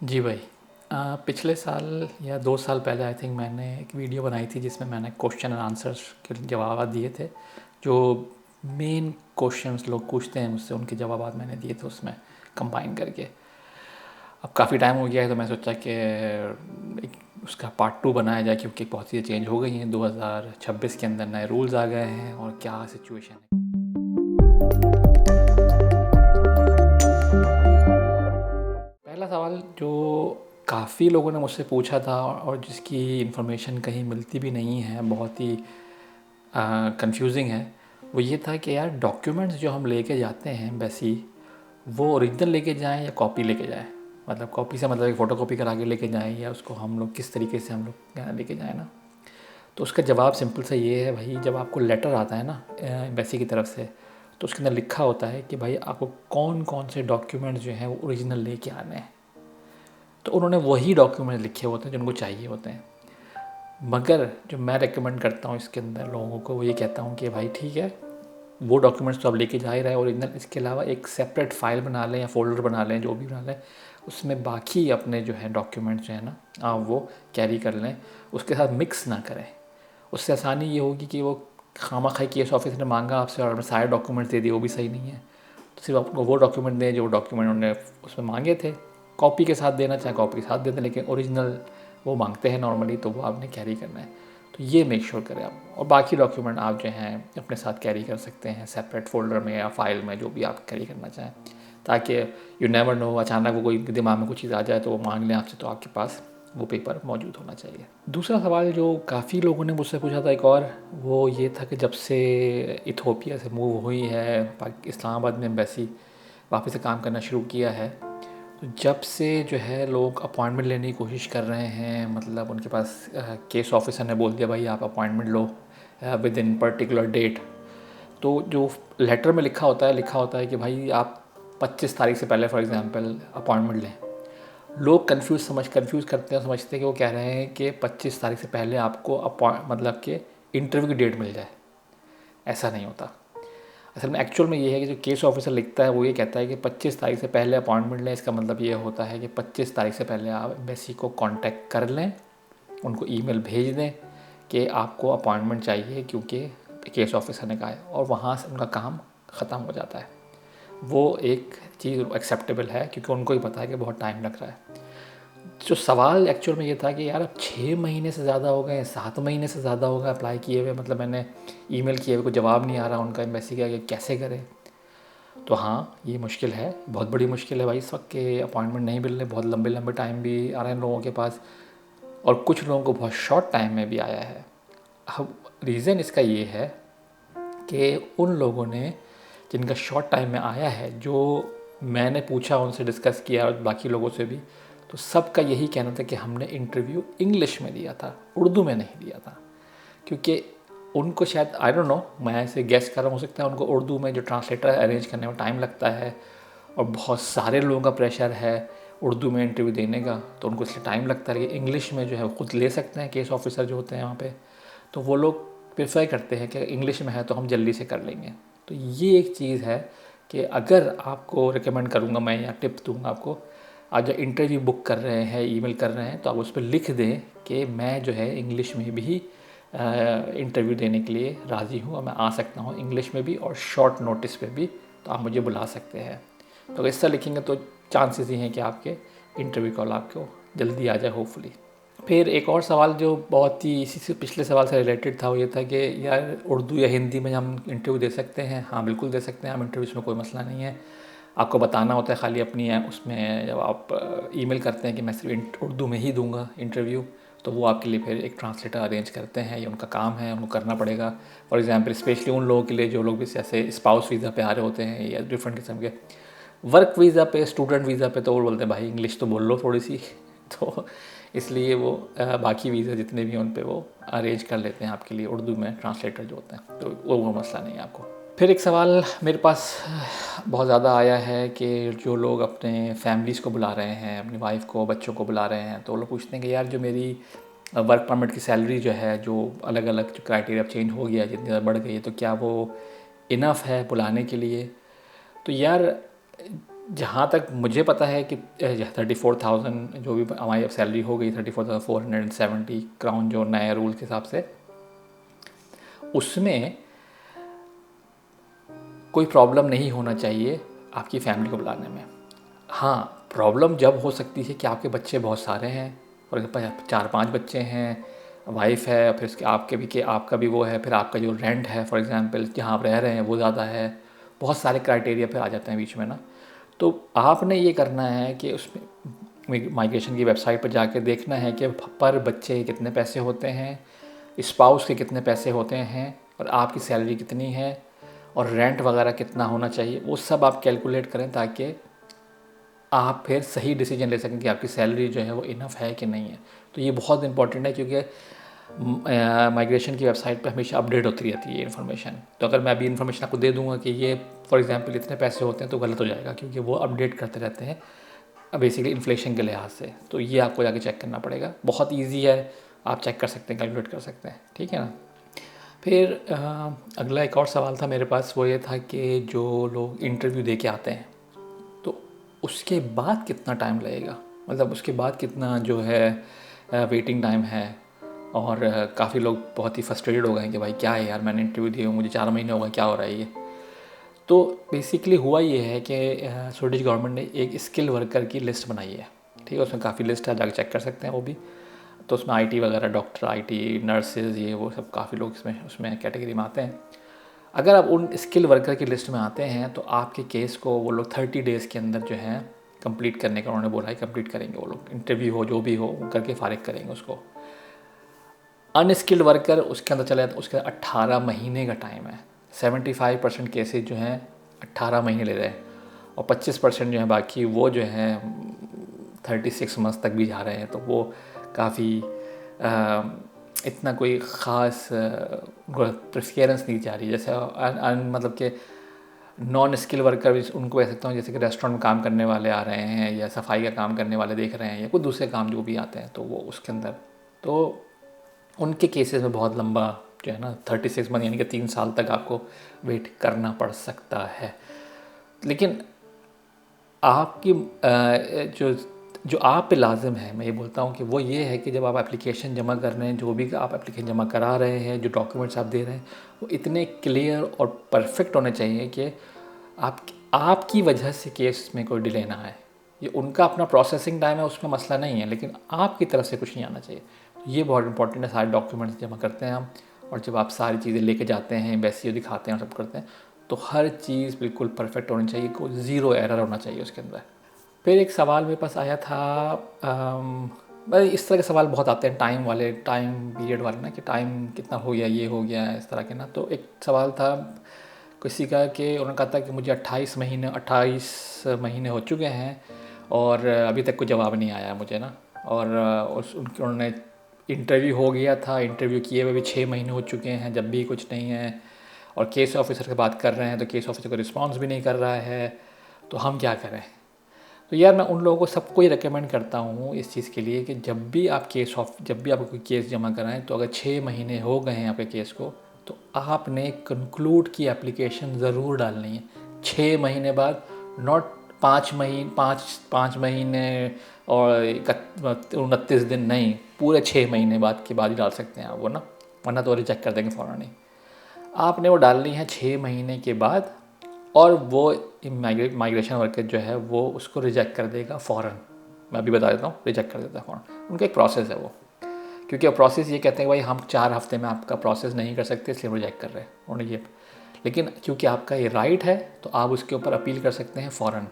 जी भाई। पिछले साल या 2 साल पहले आई थिंक मैंने एक वीडियो बनाई थी जिसमें मैंने क्वेश्चन एंड आंसर्स के जवाब दिए थे। जो मेन क्वेश्चंस लोग पूछते हैं मुझसे, उनके जवाब मैंने दिए थे उसमें कंबाइन करके। अब काफ़ी टाइम हो गया है तो मैं सोचा कि उसका पार्ट 2 बनाया जाए, क्योंकि बहुत चीज़ें चेंज हो गई हैं। 2026 के अंदर नए रूल्स आ गए हैं और क्या सिचुएशन है। पहला सवाल जो काफ़ी लोगों ने मुझसे पूछा था और जिसकी इन्फॉर्मेशन कहीं मिलती भी नहीं है, बहुत ही कंफ्यूजिंग है, वो ये था कि यार डॉक्यूमेंट्स जो हम लेके जाते हैं एम्बेसी, वो ओरिजिनल लेके जाएं या कॉपी लेके जाएं। मतलब कॉपी से मतलब फ़ोटो कॉपी करा के लेके जाएं, या उसको हम लोग किस तरीके से हम लोग लेके जाएं ना। तो उसका जवाब सिंपल सा ये है भाई, जब आपको लेटर आता है ना एम्बेसी की तरफ से, तो उसके अंदर लिखा होता है कि भाई आपको कौन कौन से डॉक्यूमेंट्स जो हैं वो ओरिजिनल लेके आने हैं। तो उन्होंने वही डॉक्यूमेंट लिखे होते हैं जो उनको चाहिए होते हैं। मगर जो मैं रेकमेंड करता हूँ इसके अंदर लोगों को, वो ये कहता हूँ कि भाई ठीक है, वो डॉक्यूमेंट्स तो आप लेके जा ही रहे हैं ओरिजिनल, इसके अलावा एक सेपरेट फ़ाइल बना लें या फ़ोल्डर बना लें, जो भी बना लें, उसमें बाकी अपने जो है डॉक्यूमेंट्स जो है ना, आप वो कैरी कर लें, उसके साथ मिक्स ना करें। उससे आसानी ये होगी कि वो खामा खाई केस ऑफिसर ने मांगा आपसे और आपने सारे डॉक्यूमेंट्स दे दिए, वो भी सही नहीं है। तो सिर्फ आपको वो डॉक्यूमेंट दें जो डॉक्यूमेंट उन्होंने उसमें मांगे थे। कॉपी के साथ देना चाहे कॉपी के साथ दे दें, लेकिन ओरिजिनल वो मांगते हैं नॉर्मली, तो वो आपने कैरी करना है। तो ये मेक श्योर करें आप, और बाकी डॉक्यूमेंट आप जो हैं अपने साथ कैरी कर सकते हैं सेपरेट फ़ोल्डर में या फाइल में, जो भी आप कैरी करना चाहें, ताकि यू नेवर नो, अचानक वो कोई दिमाग में कुछ चीज़ आ जाए तो वो मांग लें आपसे, तो आपके पास वो पेपर मौजूद होना चाहिए। दूसरा सवाल जो काफ़ी लोगों ने मुझसे पूछा था एक और, वो ये था कि जब से इथोपिया से मूव हुई है इस्लामाबाद में एम्बेसी, वापस से काम करना शुरू किया है, तो जब से जो है लोग अपॉइंटमेंट लेने की कोशिश कर रहे हैं। मतलब उनके पास केस ऑफिसर ने बोल दिया भाई आप अपॉइंटमेंट लो विद इन पर्टिकुलर डेट। तो जो लेटर में लिखा होता है कि भाई आप 25 तारीख से पहले फॉर एग्जांपल अपॉइंटमेंट लें। लोग कंफ्यूज करते हैं, समझते हैं कि वो कह रहे हैं कि 25 तारीख से पहले आपको मतलब कि इंटरव्यू की डेट मिल जाए। ऐसा नहीं होता। असल में एक्चुअल में ये है कि जो केस ऑफिसर लिखता है वो ये कहता है कि 25 तारीख से पहले अपॉइंटमेंट लें। इसका मतलब ये होता है कि 25 तारीख से पहले आप एम्बेसी को कांटेक्ट कर लें, उनको ईमेल भेज दें कि आपको अपॉइंटमेंट चाहिए, क्योंकि केस ऑफिसर ने कहा है, और वहाँ से उनका काम ख़त्म हो जाता है। वो एक चीज़ एक्सेप्टेबल है, क्योंकि उनको ही पता है कि बहुत टाइम लग रहा है। जो सवाल एक्चुअल में ये था कि यार अब 6 महीने से ज़्यादा हो गए, 7 महीने से ज़्यादा हो गए अप्लाई किए हुए, मतलब मैंने ईमेल किए हुए, कोई जवाब नहीं आ रहा उनका एम्बेसी का, कि कैसे करें। तो हाँ, ये मुश्किल है, बहुत बड़ी मुश्किल है भाई इस वक्त के अपॉइंटमेंट नहीं मिल रहे, बहुत लंबे लंबे टाइम भी आ रहे हैं लोगों के पास, और कुछ लोगों को बहुत शॉर्ट टाइम में भी आया है। अब रीज़न इसका ये है कि उन लोगों ने जिनका शॉर्ट टाइम में आया है, जो मैंने पूछा, उनसे डिस्कस किया और बाकी लोगों से भी, तो सबका यही कहना था कि हमने इंटरव्यू इंग्लिश में दिया था, उर्दू में नहीं दिया था। क्योंकि उनको शायद, आई डोंट नो, मैं ऐसे गेस कर रहा हूँ, हो सकता है उनको उर्दू में जो ट्रांसलेटर अरेंज करने में टाइम लगता है, और बहुत सारे लोगों का प्रेशर है उर्दू में इंटरव्यू देने का, तो उनको इसलिए टाइम लगता है। लेकिन इंग्लिश में जो है वो खुद ले सकते हैं केस ऑफिसर जो होते हैं वहाँ पे, तो वो लोग प्रेफर करते हैं कि इंग्लिश में है तो हम जल्दी से कर लेंगे। तो ये एक चीज़ है कि अगर आपको रिकमेंड करूँगा मैं, या टिप दूँगा आपको, आप जब इंटरव्यू बुक कर रहे हैं, ईमेल कर रहे हैं, तो आप उस पर लिख दें कि मैं जो है इंग्लिश में भी इंटरव्यू देने के लिए राज़ी हूँ, और मैं आ सकता हूँ इंग्लिश में भी और शॉर्ट नोटिस पे भी, तो आप मुझे बुला सकते हैं। तो अगर इस तरह लिखेंगे तो चांसेस ही हैं कि आपके इंटरव्यू कॉल आपको जल्दी आ जाए, होपफुली। फिर एक और सवाल जो बहुत ही इसी से पिछले सवाल से रिलेटेड था, वो ये था कि यार उर्दू या हिंदी में हम इंटरव्यू दे सकते हैं। हाँ बिल्कुल दे सकते हैं हम इंटरव्यू, में कोई मसला नहीं है। आपको बताना होता है खाली अपनी उसमें, जब आप ईमेल करते हैं कि मैं सिर्फ उर्दू में ही दूंगा इंटरव्यू, तो वो आपके लिए फिर एक ट्रांसलेटर अरेंज करते हैं, ये उनका काम है, उनको करना पड़ेगा। फॉर एग्जांपल स्पेशली उन लोगों के लिए जो लोग भी जैसे स्पाउस वीज़ा पे आ रहे होते हैं, या डिफरेंट किस्म के वर्क वीज़ा पे, स्टूडेंट वीज़ा पे, तो वो बोलते हैं भाई इंग्लिश तो बोल लो थोड़ी सी तो इसलिए वो बाकी वीज़ा जितने भी हैं उन पे वो अरेंज कर लेते हैं आपके लिए उर्दू में ट्रांसलेटर जो होते हैं, तो वो मसला नहीं है आपको। फिर एक सवाल मेरे पास बहुत ज़्यादा आया है कि जो लोग अपने फैमिलीज़ को बुला रहे हैं, अपनी वाइफ को, बच्चों को बुला रहे हैं, तो वो लोग पूछते हैं कि यार जो मेरी वर्क परमिट की सैलरी जो है, जो अलग अलग जो क्राइटेरिया चेंज हो गया, जितनी ज़्यादा बढ़ गई है, तो क्या वो इनफ है बुलाने के लिए। तो यार जहाँ तक मुझे पता है कि 34,000 जो भी हमारी अब सैलरी हो गई 34,470 क्राउन जो नए रूल के हिसाब से, उसमें कोई प्रॉब्लम नहीं होना चाहिए आपकी फैमिली को बुलाने में। हाँ, प्रॉब्लम जब हो सकती है कि आपके बच्चे बहुत सारे हैं, और 4-5 बच्चे हैं, वाइफ है, फिर उसके आपके भी, कि आपका भी वो है, फिर आपका जो रेंट है फॉर एग्जांपल जहाँ आप रह रहे हैं वो ज़्यादा है, बहुत सारे क्राइटेरिया फिर आ जाते हैं बीच में ना। तो आपने ये करना है कि उसमें माइग्रेशन की वेबसाइट पर जाके देखना है कि पर बच्चे कितने पैसे होते हैं, स्पाउस के कितने पैसे होते हैं, और आपकी सैलरी कितनी है, और रेंट वगैरह कितना होना चाहिए, वो सब आप कैलकुलेट करें ताकि आप फिर सही डिसीजन ले सकें कि आपकी सैलरी जो है वो इनफ है कि नहीं है। तो ये बहुत इंपॉर्टेंट है, क्योंकि माइग्रेशन की वेबसाइट पे हमेशा अपडेट होती रहती है ये इन्फॉर्मेशन। तो अगर मैं अभी इन्फॉर्मेशन आपको दे दूंगा कि ये फॉर एग्जांपल इतने पैसे होते हैं, तो गलत हो जाएगा, क्योंकि वो अपडेट करते रहते हैं बेसिकली इन्फ्लेशन के लिहाज से। तो ये आपको जाके चेक करना पड़ेगा, बहुत ईजी है, आप चेक कर सकते हैं, कैलकुलेट कर सकते हैं, ठीक है ना। फिर अगला एक और सवाल था मेरे पास, वो ये था कि जो लोग इंटरव्यू दे के आते हैं तो उसके बाद कितना टाइम लगेगा, मतलब उसके बाद कितना जो है वेटिंग टाइम है। और काफ़ी लोग बहुत ही फ्रस्ट्रेटेड हो गए हैं कि भाई क्या है यार, मैंने इंटरव्यू दिया, मुझे 4 महीने हो गए, क्या हो रहा है ये। तो बेसिकली हुआ ये है कि स्वीडिश गवर्नमेंट ने एक स्किल वर्कर की लिस्ट बनाई है, ठीक है, उसमें काफ़ी लिस्ट है, जाकर चेक कर सकते हैं वो भी। तो उसमें आईटी वगैरह, डॉक्टर, आईटी, नर्सेज, ये वो सब काफ़ी लोग इसमें उसमें कैटेगरी में आते हैं। अगर आप उन स्किल वर्कर की लिस्ट में आते हैं तो आपके केस को वो लोग 30 डेज़ के अंदर जो है कंप्लीट करने का उन्होंने बोला है, कंप्लीट करेंगे वो लोग, इंटरव्यू हो जो भी हो वो करके फारिग करेंगे उसको। अनस्किल्ड वर्कर उसके अंदर चला जाता, उसके 18 महीने का टाइम है। 75% केसेज जो हैं 18 महीने ले रहे हैं, और 25% जो है बाकी वो जो हैं 36 मंथ्स तक भी जा रहे हैं। तो वो काफ़ी इतना कोई ख़ास प्रेफरेंस नहीं जा रही, जैसे मतलब कि नॉन स्किल वर्कर भी उनको कह सकता हूँ, जैसे कि रेस्टोरेंट में काम करने वाले आ रहे हैं, या सफाई का काम करने वाले देख रहे हैं, या कोई दूसरे काम जो भी आते हैं, तो वो उसके अंदर तो उनके केसेस में बहुत लंबा जो है ना 36 मंथ यानी कि 3 साल तक आपको वेट करना पड़ सकता है। लेकिन आपकी जो जो आप पे लाजिम है, मैं ये बोलता हूँ कि वो ये है कि जब आप एप्लीकेशन जमा कर रहे हैं, जो भी आप एप्लीकेशन जमा करा रहे हैं, जो डॉक्यूमेंट्स आप दे रहे हैं, वो इतने क्लियर और परफेक्ट होने चाहिए कि आपकी वजह से केस में कोई डिले ना आए। ये उनका अपना प्रोसेसिंग टाइम है, उसमें मसला नहीं है, लेकिन आपकी तरफ से कुछ नहीं आना चाहिए। तो ये बहुत इंपॉर्टेंट है, सारे डॉक्यूमेंट्स जमा करते हैं हम, और जब आप सारी चीज़ें लेके जाते हैं, एम्बेसी दिखाते हैं और सब करते हैं, तो हर चीज़ बिल्कुल परफेक्ट होनी चाहिए, कोई ज़ीरो एरर होना चाहिए उसके अंदर। फिर एक सवाल मेरे पास आया था, भाई इस तरह के सवाल बहुत आते हैं टाइम वाले, टाइम पीरियड वाले ना, कि टाइम कितना हो गया, ये हो गया, इस तरह के ना। तो एक सवाल था किसी का कि उन्होंने कहा था कि मुझे 28 महीने हो चुके हैं और अभी तक कोई जवाब नहीं आया मुझे ना। और उन्होंने इंटरव्यू हो गया था, इंटरव्यू किए हुए भी 6 महीने हो चुके हैं, जब भी कुछ नहीं है, और केस ऑफिसर से बात कर रहे हैं तो केस ऑफिसर को रिस्पॉन्स भी नहीं कर रहा है, तो हम क्या करें। तो यार मैं उन लोगों को सबको ही रिकमेंड करता हूँ इस चीज़ के लिए कि जब भी आप जब भी आप कोई केस जमा कराएं, तो अगर 6 महीने हो गए हैं आपके केस को, तो आपने कंक्लूड की एप्लीकेशन ज़रूर डालनी है 6 महीने बाद, नॉट 5 महीने और 29 दिन नहीं, पूरे 6 महीने बाद के बाद ही डाल सकते हैं आप वो ना, वरना तो रिजेक्ट कर देंगे फ़ौरन ही। आपने वो डालनी है 6 महीने के बाद, और वो माइग्रेशन वर्कर जो है वो उसको रिजेक्ट कर देगा फ़ौरन। मैं अभी बता देता हूँ, रिजेक्ट कर देता है फ़ौरन। उनका एक प्रोसेस है वो, क्योंकि प्रोसेस ये कहते हैं भाई हम 4 हफ्ते में आपका प्रोसेस नहीं कर सकते, इसलिए रिजेक्ट कर रहे हैं उन्होंने ये। लेकिन क्योंकि आपका ये राइट है, तो आप उसके ऊपर अपील कर सकते हैं फ़ौरन।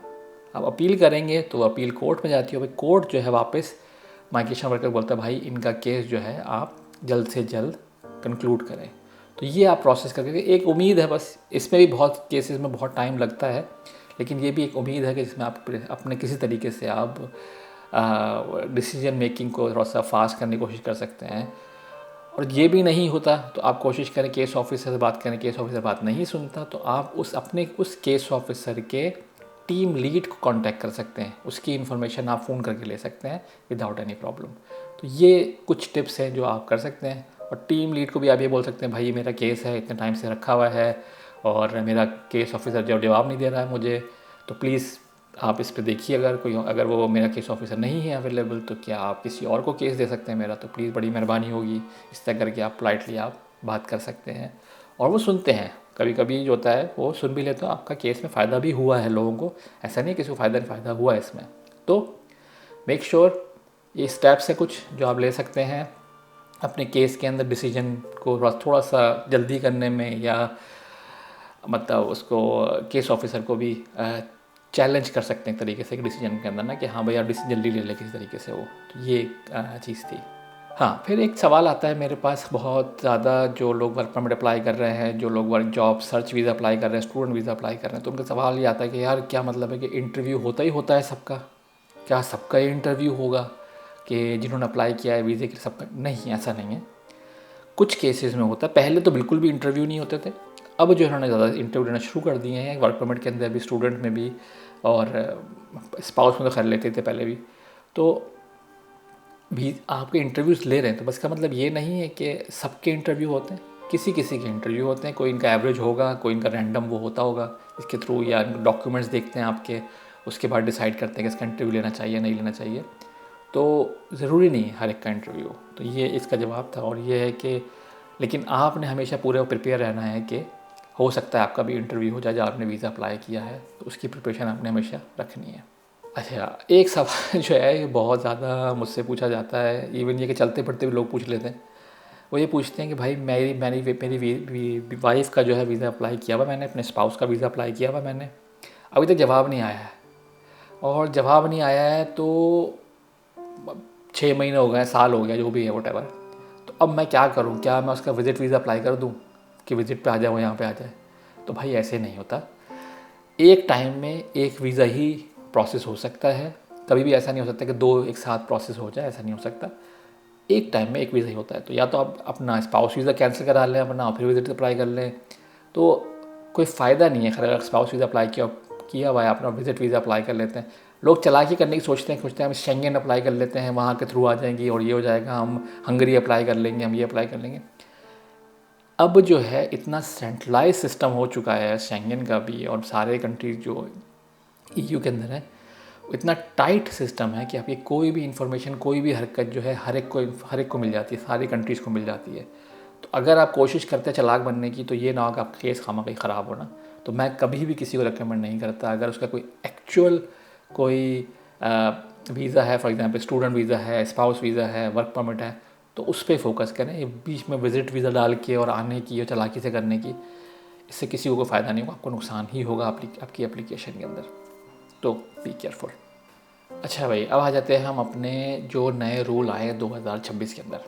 आप अपील करेंगे तो अपील कोर्ट में जाती है, भाई कोर्ट जो है वापस माइग्रेशन वर्कर बोलता है भाई इनका केस जो है आप जल्द से जल्द कंक्लूड करें। तो ये आप प्रोसेस करके, एक उम्मीद है बस, इसमें भी बहुत केसेस में बहुत टाइम लगता है, लेकिन ये भी एक उम्मीद है कि जिसमें आप अपने किसी तरीके से आप डिसीजन मेकिंग को थोड़ा सा फास्ट करने की कोशिश कर सकते हैं। और ये भी नहीं होता तो आप कोशिश करें केस ऑफिसर से बात करें, केस ऑफिसर बात नहीं सुनता तो आप उस केस ऑफिसर के टीम लीड को कांटेक्ट कर सकते हैं, उसकी इन्फॉर्मेशन आप फ़ोन करके ले सकते हैं विदाउट एनी प्रॉब्लम। तो ये कुछ टिप्स हैं जो आप कर सकते हैं। और टीम लीड को भी आप ये बोल सकते हैं भाई मेरा केस है, इतने टाइम से रखा हुआ है और मेरा केस ऑफिसर जब जवाब नहीं दे रहा है मुझे, तो प्लीज़ आप इस पे देखिए, अगर वो मेरा केस ऑफिसर नहीं है अवेलेबल तो क्या आप किसी और को केस दे सकते हैं मेरा, तो प्लीज़ बड़ी मेहरबानी होगी। इस तरह करके आप पोलाइटली आप बात कर सकते हैं और वो सुनते हैं। कभी कभी जो होता है वो सुन भी लेते हो, आपका केस में फ़ायदा भी हुआ है लोगों को, ऐसा नहीं किसी को फ़ायदा हुआ है इसमें। तो मेक श्योर ये स्टेप्स है कुछ जो आप ले सकते हैं अपने केस के अंदर डिसीजन को थोड़ा सा जल्दी करने में, या मतलब उसको केस ऑफिसर को भी चैलेंज कर सकते हैं एक तरीके से डिसीजन के अंदर ना, कि हाँ भाई आप डिसीजन जल्दी ले लें किसी तरीके से वो। तो ये चीज़ थी। हाँ, फिर एक सवाल आता है मेरे पास बहुत ज़्यादा, जो लोग वर्क परमिट अप्लाई कर रहे हैं, जो लोग work job search visa apply कर रहे हैं, स्टूडेंट वीज़ा अप्लाई कर रहे हैं, तो उनका सवाल ये आता है कि यार क्या मतलब है कि इंटरव्यू होता ही होता है सबका? क्या सबका ये इंटरव्यू होगा कि जिन्होंने अप्लाई किया है वीज़े के सबका? नहीं, ऐसा नहीं है। कुछ केसेस में होता है। पहले तो बिल्कुल भी इंटरव्यू नहीं होते थे, अब जो इन्होंने ज़्यादा इंटरव्यू लेना शुरू कर दिए हैं वर्क परमिट के अंदर भी, स्टूडेंट में भी, और स्पाउस में तो खैर लेते थे पहले भी। तो भी आपके इंटरव्यूज़ ले रहे हैं तो बस का मतलब ये नहीं है कि सबके इंटरव्यू होते हैं, किसी किसी के इंटरव्यू होते हैं। कोई इनका एवरेज होगा, कोई इनका रैंडम वो होता होगा इसके थ्रू, या डॉक्यूमेंट्स देखते हैं आपके, उसके बाद डिसाइड करते हैं कि इसका इंटरव्यू लेना चाहिए नहीं लेना चाहिए। तो ज़रूरी नहीं है हर एक का इंटरव्यू। तो ये इसका जवाब था। और ये है कि लेकिन आपने हमेशा पूरे प्रिपेयर रहना है कि हो सकता है आपका भी इंटरव्यू हो जाए, जब आपने वीज़ा अप्लाई किया है, तो उसकी प्रिपरेशन आपने हमेशा रखनी है। अच्छा, एक सवाल जो है ये बहुत ज़्यादा मुझसे पूछा जाता है, इवन ये कि चलते फिरते भी लोग पूछ लेते हैं। वो ये पूछते हैं कि भाई मेरी वाइफ का जो है वीज़ा अप्लाई किया हुआ मैंने, अपने स्पाउस का वीज़ा अप्लाई किया हुआ मैंने, अभी तक जवाब नहीं आया है। और जवाब नहीं आया है तो 6 महीने हो गए, साल हो गया, जो भी है वोट एवर। तो अब मैं क्या करूँ? क्या मैं उसका विज़िट वीज़ा अप्लाई कर दूँ कि विज़िट पे आ जाए, वो यहाँ पे आ जाए? तो भाई ऐसे नहीं होता। एक टाइम में एक वीज़ा ही प्रोसेस हो सकता है। कभी भी ऐसा नहीं हो सकता कि दो एक साथ प्रोसेस हो जाए, ऐसा नहीं हो सकता। एक टाइम में एक वीज़ा ही होता है। तो या तो आप अपना स्पाउस वीज़ा कैंसिल करा लें अपना, फिर विज़िट अप्लाई कर लें, तो कोई फ़ायदा नहीं है। खैर अगर स्पाउस वीज़ा अप्लाई किया हुआ है अपना, विज़िट वीज़ा अप्लाई कर लेते हैं। लोग चालाकी करने की सोचते हैं हम शेंगेन अप्लाई कर लेते हैं, वहाँ के थ्रू आ जाएंगी और ये हो जाएगा, हम हंगरी अप्लाई कर लेंगे, हम ये अप्लाई कर लेंगे। अब जो है इतना सेंट्रलाइज सिस्टम हो चुका है शेंगेन का भी, और सारे कंट्रीज जो ईयू के अंदर है, इतना टाइट सिस्टम है कि आपकी कोई भी इंफॉर्मेशन, कोई भी हरकत जो है हर एक को मिल जाती है, सारी कंट्रीज़ को मिल जाती है। तो अगर आप कोशिश करते हैं चालाक बनने की, तो ये ना हो कि आपका केस खामा कहीं ख़राब होना। तो मैं कभी भी किसी को रिकमेंड नहीं करता। अगर उसका कोई एक्चुअल कोई वीज़ा है, फॉर एग्जांपल स्टूडेंट वीज़ा है, स्पाउस वीज़ा है, वर्क परमिट है, तो उस पर फोकस करें। ये बीच में विज़िट वीज़ा डाल के और आने की और चालाकी से करने की, इससे किसी को फ़ायदा नहीं होगा, आपको नुकसान ही होगा आपकी एप्लीकेशन के अंदर। तो बी केयरफुल। अच्छा भाई, अब आ जाते हैं हम अपने जो नए रूल आए हैं 2026 के अंदर।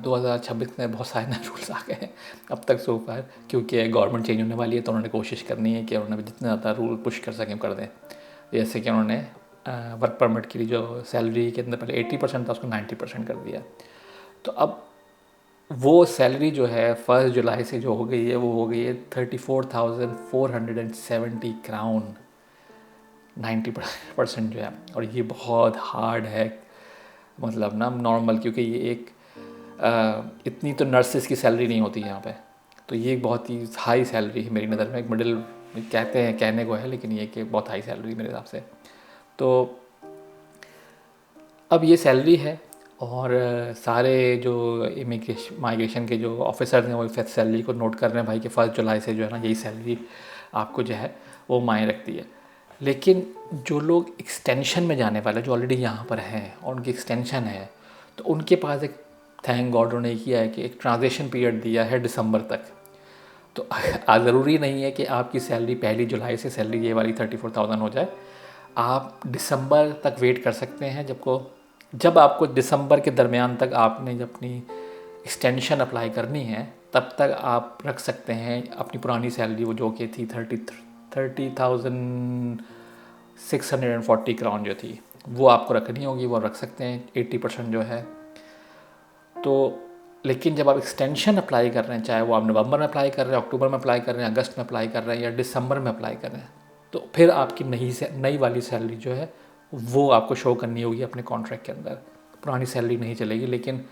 2026 में बहुत सारे नए रूल्स आ गए हैं अब तक सो फार, क्योंकि गवर्नमेंट चेंज होने वाली है, तो उन्होंने कोशिश करनी है कि उन्होंने जितने ज़्यादा रूल पुश कर सकें कर दें। जैसे कि उन्होंने वर्क परमिट के लिए जो सैलरी के अंदर पहले 80% था, उसको 90% कर दिया। तो अब वो सैलरी जो है 1 जुलाई से जो हो गई है, वो हो गई है 34,470 क्राउन, 90% जो है। और ये बहुत हार्ड है, मतलब ना नॉर्मल, क्योंकि ये एक इतनी तो नर्सेस की सैलरी नहीं होती यहाँ पे। तो ये एक बहुत ही हाई सैलरी है मेरी नज़र में, एक मिडिल कहते हैं, कहने को है, लेकिन ये कि बहुत हाई सैलरी मेरे हिसाब से। तो अब ये सैलरी है, और सारे जो माइग्रेशन के जो ऑफिसर्स हैं वो सैलरी को नोट कर रहे हैं भाई कि 1 जुलाई से जो है ना यही सैलरी आपको जो है वो मायने रखती है। लेकिन जो लोग एक्सटेंशन में जाने वाले, जो ऑलरेडी यहाँ पर हैं और उनकी एक्सटेंशन है, तो उनके पास एक, थैंक गॉड उन्होंने किया है कि एक ट्रांजिशन पीरियड दिया है दिसंबर तक। तो ज़रूरी नहीं है कि आपकी सैलरी 1 जुलाई से सैलरी ये वाली 34,000 हो जाए। आप दिसंबर तक वेट कर सकते हैं, जब आपको दिसंबर के दरमियान तक आपने जब अपनी एक्सटेंशन अप्लाई करनी है, तब तक आप रख सकते हैं अपनी पुरानी सैलरी, वो जो कि थी 30,640 क्राउन जो थी, वो आपको रखनी होगी, वो रख सकते हैं 80% जो है। तो लेकिन जब आप एक्सटेंशन अप्लाई कर रहे हैं, चाहे वो आप नवंबर में अप्लाई कर रहे हैं, अक्टूबर में अप्लाई कर रहे हैं, अगस्त में अप्लाई कर रहे हैं, या दिसंबर में अप्लाई कर रहे हैं, तो फिर आपकी नई वाली सैलरी जो है वो आपको शो करनी होगी अपने कॉन्ट्रैक्ट के अंदर। पुरानी सैलरी नहीं चलेगी। लेकिन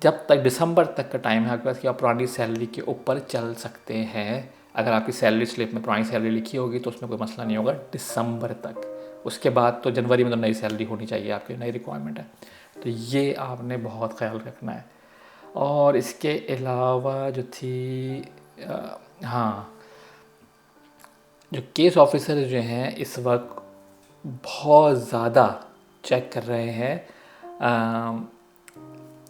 जब तक दिसंबर तक का टाइम है आपके पास कि आप पुरानी सैलरी के ऊपर चल सकते हैं, अगर आपकी सैलरी स्लिप में पुरानी सैलरी लिखी होगी तो उसमें कोई मसला नहीं होगा दिसंबर तक। उसके बाद तो जनवरी में तो नई सैलरी होनी चाहिए, आपकी नई रिक्वायरमेंट है। तो ये आपने बहुत ख्याल रखना है। और इसके अलावा जो थी हाँ, जो केस ऑफिसर जो हैं इस वक्त बहुत ज़्यादा चेक कर रहे हैं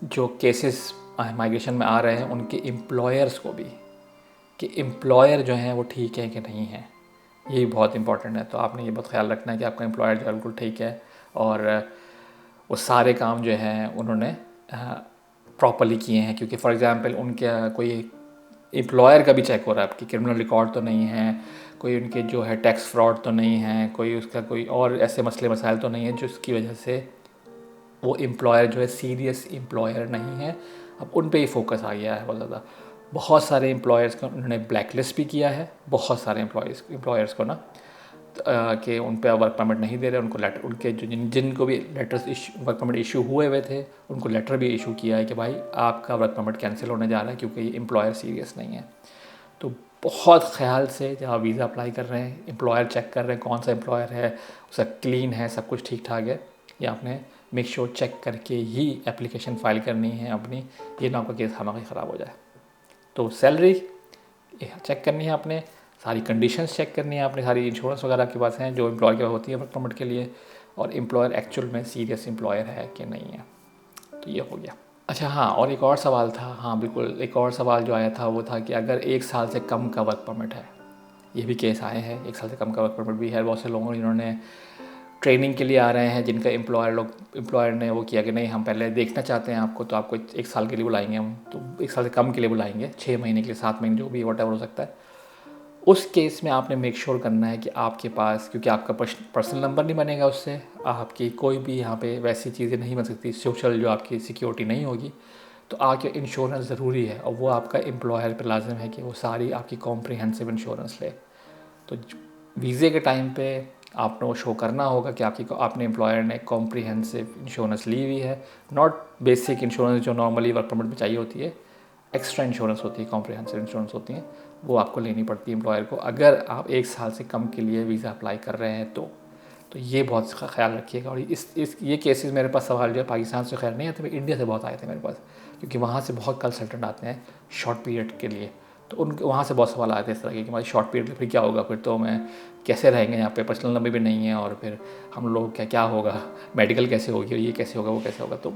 जो केसेस माइग्रेशन में आ रहे हैं उनके एम्प्लॉयर्स को भी, कि एम्प्लॉयर जो हैं वो ठीक है कि नहीं है। ये भी बहुत इंपॉर्टेंट है। तो आपने ये बहुत ख्याल रखना है कि आपका एम्प्लॉयर जो है बिल्कुल ठीक है और वो सारे काम जो हैं उन्होंने प्रॉपरली किए हैं। क्योंकि फॉर एग्ज़ाम्पल उनके कोई एम्प्लॉयर का भी चेक हो रहा है आपकी क्रिमिनल रिकॉर्ड तो नहीं है, कोई उनके जो है टैक्स फ्रॉड तो नहीं है, कोई उसका कोई और ऐसे मसले मसाइल तो नहीं है जिसकी वजह से वो एम्प्लॉयर जो है सीरियस एम्प्लॉयर नहीं है। अब उन पे ही फोकस आ गया है बहुत ज़्यादा। बहुत सारे एम्प्लॉयर्स को उन्होंने ब्लैकलिस्ट भी किया है, बहुत सारे एम्प्लॉयर्स को ना कि उन पे वर्क परमिट नहीं दे रहे, उनको लेटर, उनके जो जिनको भी लेटर्स वर्क परमिट इशू हुए थे उनको लेटर भी इशू किया है कि भाई आपका वर्क परमिट कैंसिल होने जा रहा है क्योंकि ये एम्प्लॉयर सीरियस नहीं है। तो बहुत ख्याल से जब आप वीज़ा अप्लाई कर रहे हैं एम्प्लॉयर चेक कर रहे हैं कौन सा एम्प्लॉयर है, उसका क्लीन है, सब कुछ ठीक ठाक है, या आपने मेक श्योर चेक करके ही एप्लीकेशन फ़ाइल करनी है अपनी, ये ना आपका केस हमारा ख़राब हो जाए। तो सैलरी चेक करनी है आपने, सारी कंडीशंस चेक करनी है आपने, सारी इंश्योरेंस वगैरह आपके पास हैं जो एम्प्लॉयर के पास होती है वर्क परमिट के लिए, और एम्प्लॉयर एक्चुअल में सीरियस एम्प्लॉयर है कि नहीं है। तो ये हो गया। अच्छा हाँ, और एक और सवाल था, हाँ बिल्कुल, एक और सवाल जो आया था वो था कि अगर 1 साल से कम का वर्क परमिट है, ये भी केस आए हैं, 1 साल से कम का वर्क परमिट भी है। बहुत से लोगों जिन्होंने ट्रेनिंग के लिए आ रहे हैं, जिनका एम्प्लॉयर ने वो किया कि नहीं हम पहले देखना चाहते हैं आपको, तो आपको 1 साल के लिए बुलाएंगे हम, तो 1 साल से कम के लिए बुलाएंगे, 6 महीने के लिए, 7 महीने, जो भी वॉटेवर हो सकता है। उस केस में आपने मेक श्योर करना है कि आपके पास, क्योंकि आपका पर्सनल नंबर नहीं बनेगा उससे, आपकी कोई भी यहाँ पे वैसी चीज़ें नहीं बन सकती, सोशल जो आपकी सिक्योरिटी नहीं होगी, तो आपके इंश्योरेंस ज़रूरी है और वो आपका एम्प्लॉयर पर लाजिम है कि वो सारी आपकी कॉम्प्रिहेंसिव इंश्योरेंस ले। तो वीज़े के टाइम पे आपने वो शो करना होगा कि आपने एम्प्लॉयर ने कॉम्प्रिहेंसिव इंश्योरेंस ली हुई है, नॉट बेसिक इंश्योरेंस जो नॉर्मली वर्क परमिट में चाहिए होती है, एक्स्ट्रा इंश्योरेंस होती है, कॉम्प्रिहेंसिव इंश्योरेंस होती हैं, वो आपको लेनी पड़ती है एम्प्लॉयर को अगर आप 1 साल से कम के लिए वीज़ा अप्लाई कर रहे हैं तो ये बहुत ख्याल रखिएगा। और ये केसेस मेरे पास सवाल जो है पाकिस्तान से खैर नहीं आते, इंडिया से बहुत आए थे मेरे पास, क्योंकि वहाँ से बहुत कंसल्टेंट आते हैं शॉर्ट पीरियड के लिए, तो उनके वहाँ से बहुत सवाल आए थे इस तरह के कि हमारी शॉर्ट पीरियड में फिर क्या होगा, फिर तो मैं कैसे रहेंगे यहाँ पे, पर्सनल नंबर भी नहीं है, और फिर हम लोग क्या होगा, मेडिकल कैसे होगी, ये कैसे होगा, वो कैसे होगा। तो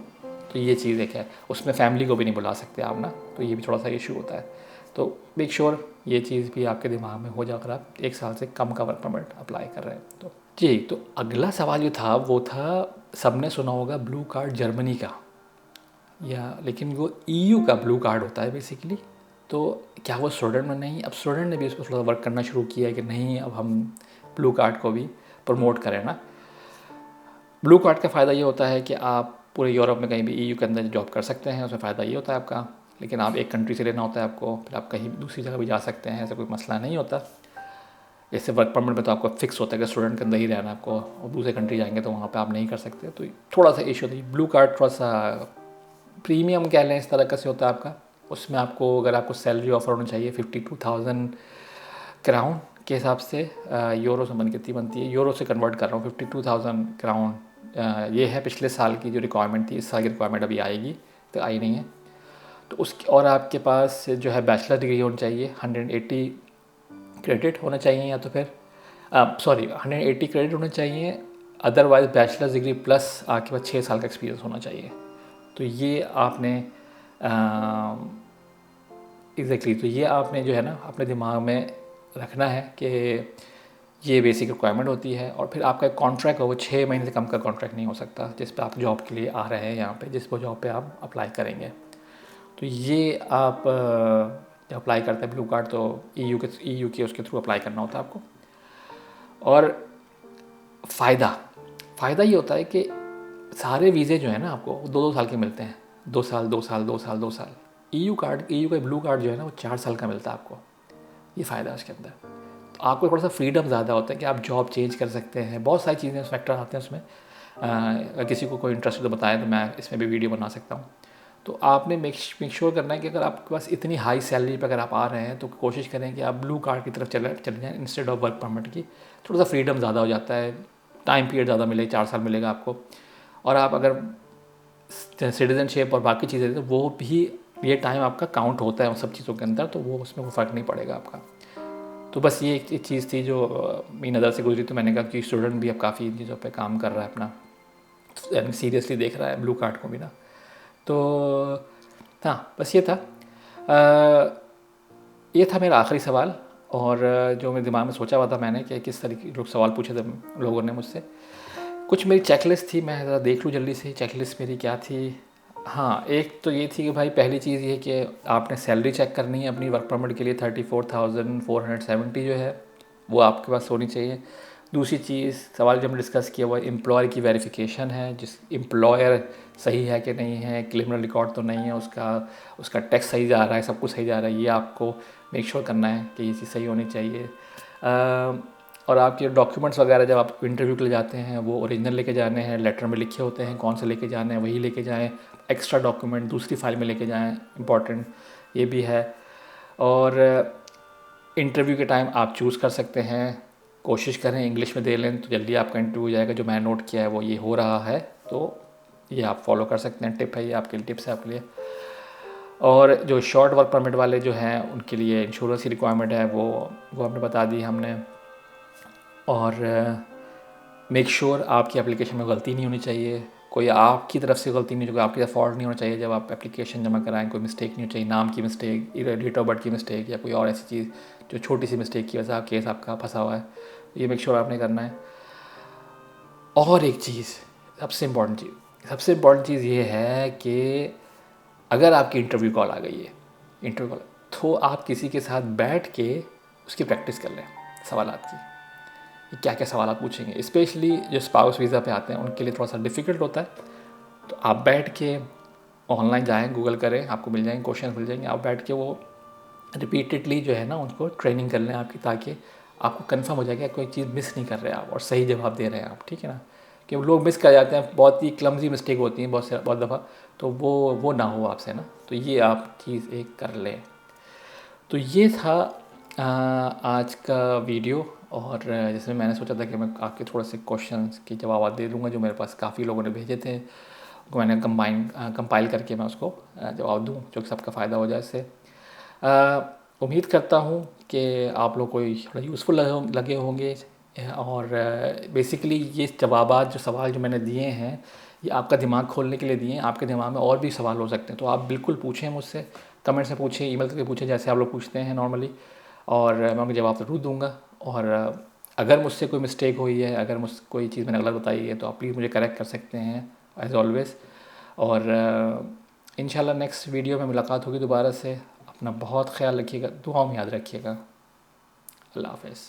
ये चीज़ एक है, उसमें फैमिली को भी नहीं बुला सकते आप ना, तो ये भी थोड़ा सा इशू होता है। तो मेक श्योर ये चीज़ भी आपके दिमाग में हो जाए अगर आप 1 साल से कम का वर्क परमिट अप्लाई कर रहे हैं तो। जी, तो अगला सवाल जो था वो था, सबने सुना होगा ब्लू कार्ड जर्मनी का, या लेकिन वो EU का ब्लू कार्ड होता है बेसिकली, तो क्या वो स्टूडेंट में नहीं, अब स्टूडेंट ने भी उस पर थोड़ा वर्क करना शुरू किया है कि नहीं अब हम ब्लू कार्ड को भी प्रमोट करें ना। ब्लू कार्ड का फ़ायदा ये होता है कि आप पूरे यूरोप में कहीं भी EU के अंदर जॉब कर सकते हैं, उसमें फ़ायदा ये होता है आपका, लेकिन आप एक कंट्री से लेना होता है आपको, फिर आप कहीं दूसरी जगह भी जा सकते हैं, ऐसा कोई मसला नहीं होता। जैसे वर्क परमिट में तो आपको फिक्स होता है कि स्टूडेंट के अंदर ही रहना आपको, और दूसरे कंट्री जाएंगे तो वहाँ पे आप नहीं कर सकते, तो थोड़ा सा इशू होता है। ब्लू कार्ड थोड़ा सा प्रीमियम कह लें इस तरह का से होता है आपका, उसमें आपको अगर आपको सैलरी ऑफर होनी चाहिए 52,000 क्राउन के हिसाब से, यूरो से कितनी बनती है, यूरो से कन्वर्ट कर रहा हूँ, 52,000 क्राउन ये है पिछले साल की जो रिक्वायरमेंट थी, इस साल की रिक्वायरमेंट अभी आएगी, तो आई नहीं है। तो उसकी, और आपके पास जो है बैचलर डिग्री होनी चाहिए, 180 क्रेडिट होना चाहिए, या तो फिर 180 क्रेडिट होने चाहिए, अदरवाइज़ बैचलर डिग्री प्लस आपके पास 6 साल का एक्सपीरियंस होना चाहिए। तो ये आपने एग्जैक्टली तो ये आपने जो है ना अपने दिमाग में रखना है कि ये बेसिक रिक्वायरमेंट होती है। और फिर आपका कॉन्ट्रैक्ट हो वो 6 महीने से कम का कॉन्ट्रैक्ट नहीं हो सकता जिस पे आप जॉब के लिए आ रहे हैं यहाँ पे, जिस वो जॉब पे आप अप्लाई करेंगे। तो ये आप जब अप्लाई करते हैं ब्लू कार्ड तो EU के उसके थ्रू अप्लाई करना होता है आपको। और फ़ायदा ये होता है कि सारे वीज़े जो है ना आपको 2-2 साल के मिलते हैं, 2 साल 2 साल 2 साल 2 साल। EU का ब्लू कार्ड जो है ना वो 4 साल का मिलता है आपको, ये फ़ायदा है उसके अंदर। तो आपको थोड़ा सा फ्रीडम ज़्यादा होता है कि आप जॉब चेंज कर सकते हैं, बहुत सारी चीज़ें फैक्टर आते हैं उसमें। अगर किसी को कोई इंटरेस्ट तो बताएं तो मैं इसमें भी वीडियो बना सकता हूँ। तो आपने मेक श्योर करना है कि अगर आपके पास इतनी हाई सैलरी पे अगर आप आ रहे हैं तो कोशिश करें कि आप ब्लू कार्ड की तरफ चले जाएँ इंस्टेड ऑफ वर्क परमिट की। थोड़ा सा फ्रीडम ज़्यादा हो जाता है, टाइम पीरियड ज़्यादा मिलेगा, 4 साल मिलेगा आपको। और आप अगर सिटीजनशिप और बाकी चीज़ें तो वो भी, ये टाइम आपका काउंट होता है उन सब चीज़ों के अंदर, तो वो उसमें कोई फ़र्क नहीं पड़ेगा आपका। तो बस ये एक चीज़ थी जो मेरी नज़र से गुजरी, तो मैंने कहा कि स्टूडेंट भी अब काफ़ी इन चीज़ों पे काम कर रहा है अपना, यानी सीरियसली देख रहा है ब्लू कार्ड को भी ना। तो हाँ, बस ये था। ये था मेरा आखिरी सवाल, और जो मेरे दिमाग में सोचा हुआ था मैंने कि किस तरीके के सवाल पूछे थे लोगों ने मुझसे। कुछ मेरी चेकलिस्ट थी, मैं ज़रा देख लूँ जल्दी से चेकलिस्ट मेरी क्या थी। हाँ, एक तो ये थी कि भाई पहली चीज़ ये कि आपने सैलरी चेक करनी है अपनी वर्क परमिट के लिए, 34,470 जो है वो आपके पास होनी चाहिए। दूसरी चीज़, सवाल जो हमने डिस्कस किया हुआ एम्प्लॉयर की वेरिफिकेशन है, जिस एम्प्लॉयर सही है कि नहीं है, क्रिमिनल रिकॉर्ड तो नहीं है उसका, उसका टैक्स सही जा रहा है, सब कुछ सही जा रहा है, ये आपको मेक श्योर करना है कि ये चीज़ सही होनी चाहिए। और आपके डॉक्यूमेंट्स वगैरह जब आप इंटरव्यू के लिए जाते हैं वो ओरिजिनल लेके जाने हैं, लेटर में लिखे होते हैं कौन से लेके जाने हैं, वही लेके जाएं। एक्स्ट्रा डॉक्यूमेंट दूसरी फाइल में लेके जाएं, इम्पॉर्टेंट ये भी है। और इंटरव्यू के टाइम आप चूज़ कर सकते हैं, कोशिश करें इंग्लिश में दे लें तो जल्दी आपका इंटरव्यू हो जाएगा। जो मैंने नोट किया है वो ये हो रहा है, तो ये आप फॉलो कर सकते हैं, टिप है ये आपके लिए, टिप्स है आपके लिए। और जो शॉर्ट वर्क परमिट वाले जो हैं उनके लिए इंश्योरेंस की रिक्वायरमेंट है, वो हमने बता दी हमने। और मेक श्योर आपकी एप्लीकेशन में गलती नहीं होनी चाहिए, कोई आपकी तरफ से गलती नहीं, जो आपकी तरफ फॉल्ट नहीं होना चाहिए जब आप एप्लीकेशन जमा कराएं, कोई मिस्टेक नहीं होनी चाहिए, नाम की मिस्टेक, डेट ऑफ बर्थ की मिस्टेक या कोई और ऐसी चीज़ जो छोटी सी मिस्टेक की वजह से केस आपका फंसा हुआ है, ये मेक श्योर आपने करना है। और एक चीज़, सबसे इम्पॉर्टेंट चीज़ ये है कि अगर आपकी इंटरव्यू कॉल आ गई है, इंटरव्यू कॉल, तो आप किसी के साथ बैठ के उसकी प्रैक्टिस कर लें सवालात की, क्या क्या सवाल पूछेंगे। स्पेशली जो स्पाउस वीज़ा पे आते हैं उनके लिए थोड़ा सा डिफ़िकल्ट होता है, तो आप बैठ के ऑनलाइन जाएं, गूगल करें, आपको मिल जाएंगे क्वेश्चन, मिल जाएंगे, आप बैठ के वो रिपीटेडली जो है ना उनको ट्रेनिंग कर लें आपकी, ताकि आपको कंफर्म हो जाएगा कोई चीज़ मिस नहीं कर रहे आप और सही जवाब दे रहे हैं आप, ठीक है ना। कि लोग मिस कर जाते हैं, बहुत ही क्लमजी मिस्टेक होती हैं बहुत दफ़ा, तो वो ना हो आपसे ना, तो ये आप चीज़ एक कर लें। तो ये था आज का वीडियो। और जैसे मैंने सोचा था कि मैं आपके थोड़े से क्वेश्चंस के जवाब दे दूँगा जो मेरे पास काफ़ी लोगों ने भेजे थे, उनको मैंने कंपाइल करके मैं उसको जवाब दूँ जो कि सबका फ़ायदा हो जाए इससे। उम्मीद करता हूँ कि आप लोग को थोड़ा यूज़फुल लगे होंगे। और बेसिकली ये जवाबात जो सवाल जो मैंने दिए हैं ये आपका दिमाग खोलने के लिए दिए हैं, आपके दिमाग में और भी सवाल हो सकते हैं, तो आप बिल्कुल पूछें मुझसे, कमेंट से पूछें, ईमेल करके पूछें, जैसे आप लोग पूछते हैं नॉर्मली, और मैं उनके जवाब ज़रूर दूंगा। और अगर मुझसे कोई मिस्टेक हुई है, अगर मुझसे कोई चीज़ मैंने गलत बताई है तो आप प्लीज़ मुझे करेक्ट कर सकते हैं एज़ ऑलवेज़। और इंशाल्लाह नेक्स्ट वीडियो में मुलाकात होगी दोबारा से। अपना बहुत ख्याल रखिएगा, दुआओं में याद रखिएगा। अल्लाह हाफ़िज़।